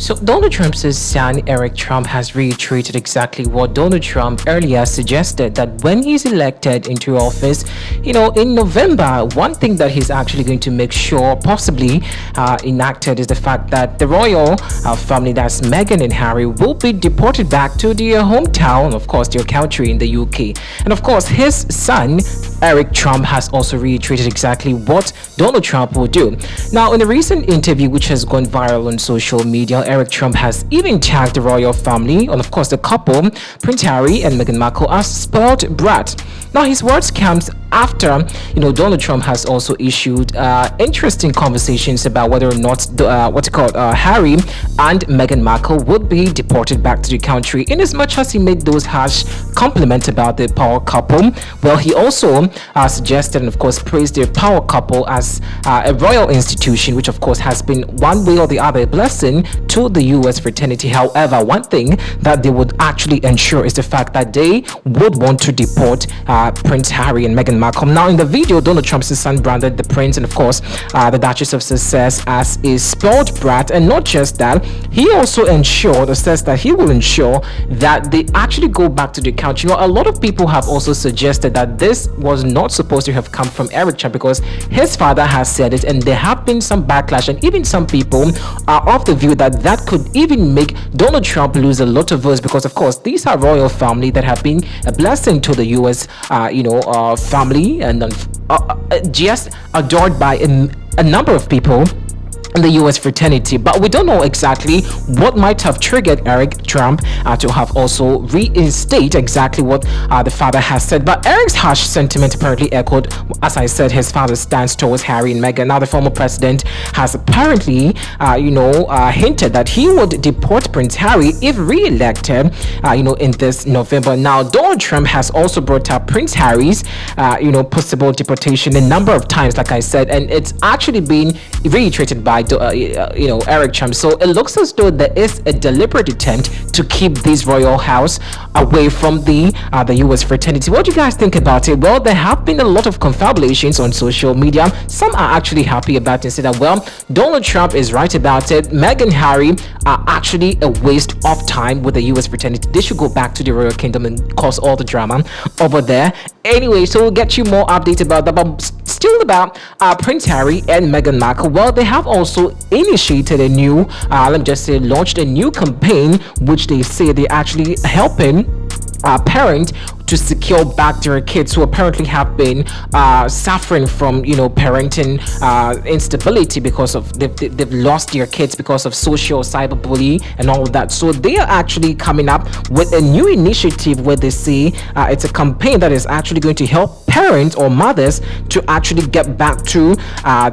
So Donald Trump's son, Eric Trump, has reiterated exactly what Donald Trump earlier suggested, that when he's elected into office, in November, one thing that he's actually going to make sure possibly enacted is the fact that the royal family, that's Meghan and Harry, will be deported back to their hometown, of course, their country in the UK. And of course, his son, Eric Trump, has also reiterated exactly what Donald Trump will do. Now, in a recent interview which has gone viral on social media, Eric Trump has even tagged the royal family, and of course the couple, Prince Harry and Meghan Markle, as spoiled brat. Now, his words comes after Donald Trump has also issued interesting conversations about whether or not Harry and Meghan Markle would be deported back to the country. In as much as he made those harsh compliments about the power couple, well, he also suggested and of course praised their power couple as a royal institution, which of course has been one way or the other a blessing to the US fraternity. However, one thing that they would actually ensure is the fact that they would want to deport Prince Harry and Meghan Markle. Now, in the video, Donald Trump's son branded the prince and of course the Duchess of Sussex as a spoiled brat, and not just that, he also ensured or says that he will ensure that they actually go back to the country. A lot of people have also suggested that this was not supposed to have come from Eric Trump because his father has said it, and there have been some backlash, and even some people are of the view that that could even make Donald Trump lose a lot of votes, because of course these are royal family that have been a blessing to the US family, and just adored by a number of people in the US fraternity. But we don't know exactly what might have triggered Eric Trump to have also reinstate exactly what the father has said. But Eric's harsh sentiment apparently echoed, as I said, his father's stance towards Harry and Meghan. Now, the former president has apparently hinted that he would deport Prince Harry if re-elected in this November. Now, Donald Trump has also brought up Prince Harry's possible deportation a number of times, like I said, and it's actually been reiterated by Eric Trump. So it looks as though there is a deliberate attempt to keep this royal house away from the US fraternity. What do you guys think about it? Well, there have been a lot of confabulations on social media. Some are actually happy about it and say that, well, Donald Trump is right about it. Meghan and Harry are actually a waste of time with the US fraternity. They should go back to the royal kingdom and cause all the drama over there. Anyway, so we'll get you more updates about that. But still about Prince Harry and Meghan Markle. Well, they have also initiated a new, launched a new campaign, which they say they're actually helping parent to secure back their kids who apparently have been suffering from parenting instability because of they've lost their kids because of social cyberbullying and all of that. So they are actually coming up with a new initiative where they say it's a campaign that is actually going to help parents or mothers to actually get back to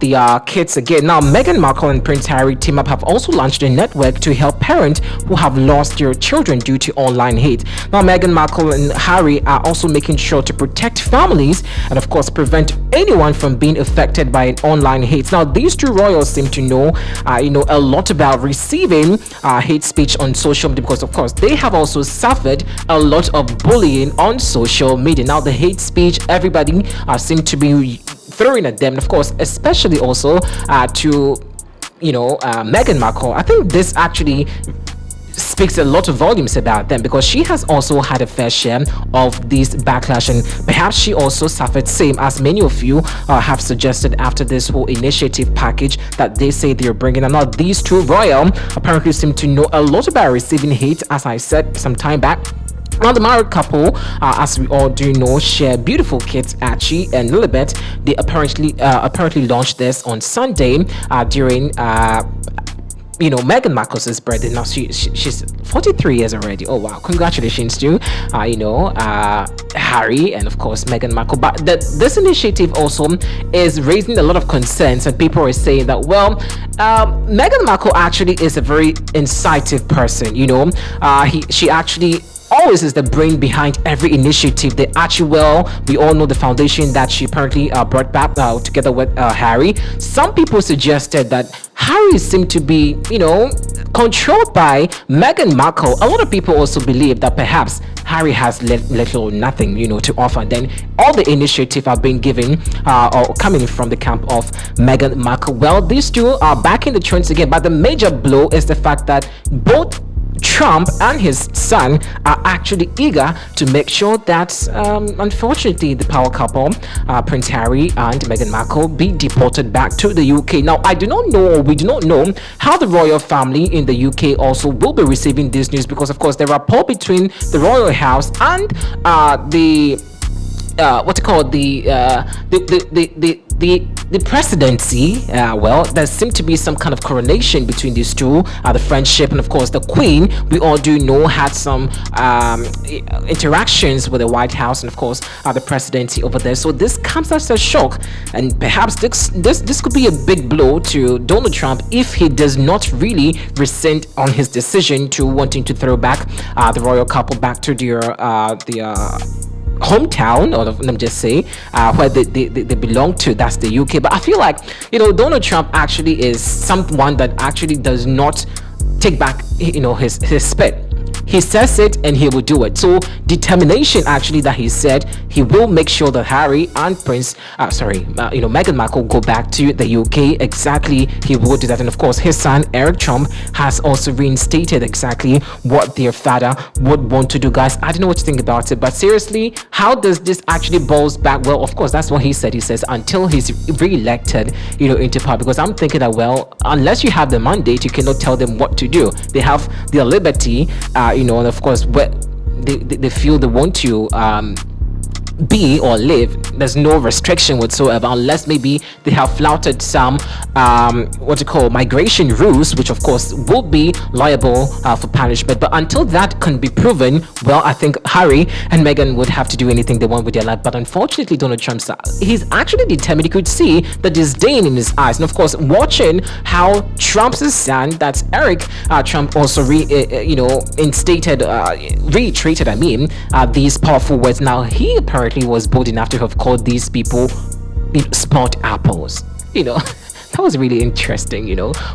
the kids again. Now, Meghan Markle and Prince Harry team up have also launched a network to help parents who have lost their children due to online hate. Now, Meghan Markle and Harry are also making sure to protect families and of course prevent anyone from being affected by an online hate. Now, these two royals seem to know a lot about receiving hate speech on social media, because of course they have also suffered a lot of bullying on social media. Now, the hate speech, everybody seem to be throwing at them, and of course especially also to Meghan Markle. I think this actually speaks a lot of volumes about them, because she has also had a fair share of this backlash, and perhaps she also suffered same as many of you have suggested after this whole initiative package that they say they're bringing. And now these two royal apparently seem to know a lot about receiving hate, as I said some time back. Now, the married couple, as we all do know, share beautiful kids, Archie and Lilibet. They apparently launched this on Sunday during Meghan Markle's birthday. Now she's 43 years already. Oh wow, congratulations to Harry and of course Meghan Markle. But this initiative also is raising a lot of concerns, and people are saying that, well, Meghan Markle actually is a very incisive person. She actually Lois is the brain behind every initiative. The Archewell, we all know the foundation that she apparently brought back together with Harry. Some people suggested that Harry seemed to be, controlled by Meghan Markle. A lot of people also believe that perhaps Harry has little or nothing, to offer. Then all the initiative have been given or coming from the camp of Meghan Markle. Well, these two are back in the trends again, but the major blow is the fact that both Trump and his son are actually eager to make sure that, unfortunately, the power couple, Prince Harry and Meghan Markle, be deported back to the UK. Now, we do not know how the royal family in the UK also will be receiving this news, because, of course, there are rapport between the royal house and the presidency. Well, there seemed to be some kind of coronation between these two, the friendship, and of course the Queen, we all do know, had some interactions with the White House and of course the presidency over there. So this comes as a shock, and perhaps this could be a big blow to Donald Trump if he does not really rescind on his decision to wanting to throw back the royal couple back to their hometown, or let me just say where they belong to, that's the UK. But I feel like Donald Trump actually is someone that actually does not take back his spit. He says it and he will do it. So determination actually that he said he will make sure that Harry and Meghan Markle go back to the UK. Exactly, he will do that. And of course, his son Eric Trump has also reinstated exactly what their father would want to do. Guys, I don't know what to think about it, but seriously, how does this actually bounce back? Well, of course, that's what he said. He says until he's re-elected, into power. Because I'm thinking that, well, unless you have the mandate, you cannot tell them what to do. They have their liberty, and of course, what they feel they want to be or live, there's no restriction whatsoever, unless maybe they have flouted some migration rules, which of course will be liable for punishment. But until that can be proven, well, I think Harry and Meghan would have to do anything they want with their life. But unfortunately, Donald Trump, he's actually determined. You could see the disdain in his eyes, and of course, watching how Trump's son, that's Eric Trump, also reiterated these powerful words. Now he apparently was bold enough to have called these people smart apples. That was really interesting,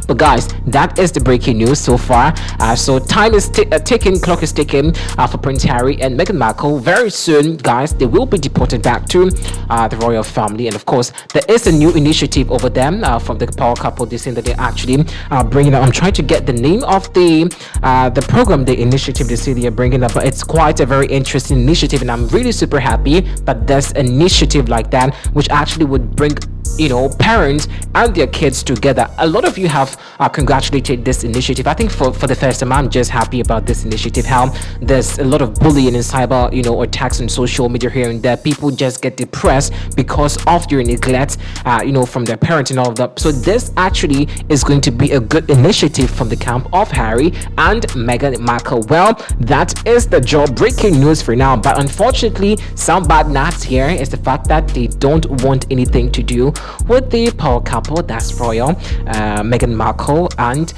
But guys, that is the breaking news so far. So time is ticking, clock is ticking for Prince Harry and Meghan Markle. Very soon, guys, they will be deported back to the royal family. And of course, there is a new initiative over them from the power couple. This thing that they're actually bringing up. I'm trying to get the name of the program, the initiative they say they're bringing up. But it's quite a very interesting initiative, and I'm really super happy that there's an initiative like that, which actually would bring parents and their kids together. A lot of you have congratulated this initiative. I think for the first time, I'm just happy about this initiative. How there's a lot of bullying in cyber, or attacks on social media here and there. People just get depressed because of their neglect, from their parents and all of that. So this actually is going to be a good initiative from the camp of Harry and Meghan Markle. Well, that is the jaw-breaking news for now. But unfortunately, some bad nuts here is the fact that they don't want anything to do with the power couple, that's royal, Meghan Markle and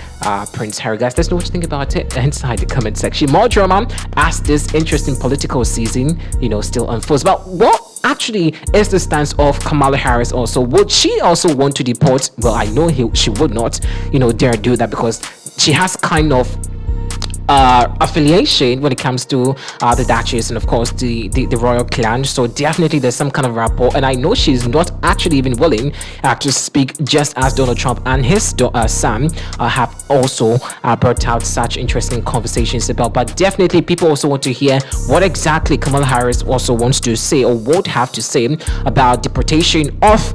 Prince Harry. Guys, let's know what you think about it inside the comment section. More drama as this interesting political season, still unfolds. But what actually is the stance of Kamala Harris also? Would she also want to deport? Well, I know she would not, dare do that, because she has kind of affiliation when it comes to the Duchess and of course the royal clan. So definitely there's some kind of rapport, and I know she's not actually even willing to speak, just as Donald Trump and his son have also brought out such interesting conversations about. But definitely people also want to hear what exactly Kamala Harris also wants to say or would have to say about deportation of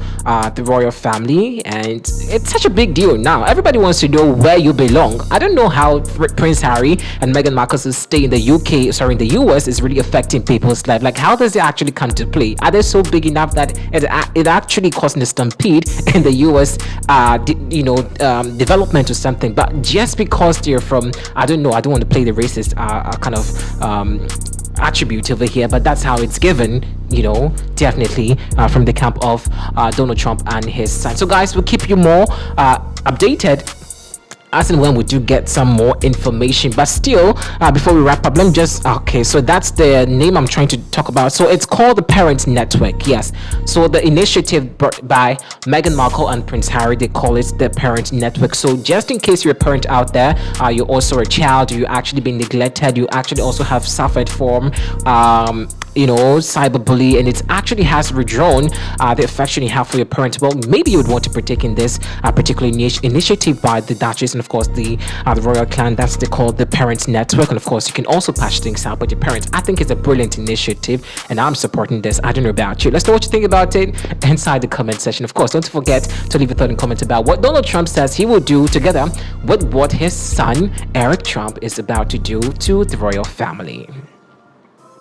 the royal family. And it's such a big deal now. Everybody wants to know where you belong. I don't know how Prince Harry and Meghan Markle's stay in the in the US is really affecting people's life. Like, how does it actually come to play? Are they so big enough that it actually causing a stampede in the US, development or something? But just because they're from, I don't know, I don't want to play the racist kind of attribute over here, but that's how it's given, definitely from the camp of Donald Trump and his son. So guys, we'll keep you more updated as and when we do get some more information. But still, before we wrap up, let me just okay. So that's the name I'm trying to talk about. So it's called the Parents Network. Yes. So the initiative brought by Meghan Markle and Prince Harry, they call it the Parent Network. So just in case you're a parent out there, you're also a child, you actually been neglected, you actually also have suffered from cyberbully, and it actually has redrawn the affection you have for your parents. Well, maybe you would want to partake in this particular initiative by the Duchess and of course the royal clan. That's they call the Parents Network, and of course you can also patch things out with your parents. I think it's a brilliant initiative, and I'm supporting this. I don't know about you. Let's know what you think about it inside the comment section. Of course, don't forget to leave a thought and comment about what Donald Trump says he will do together with what his son Eric Trump is about to do to the royal family.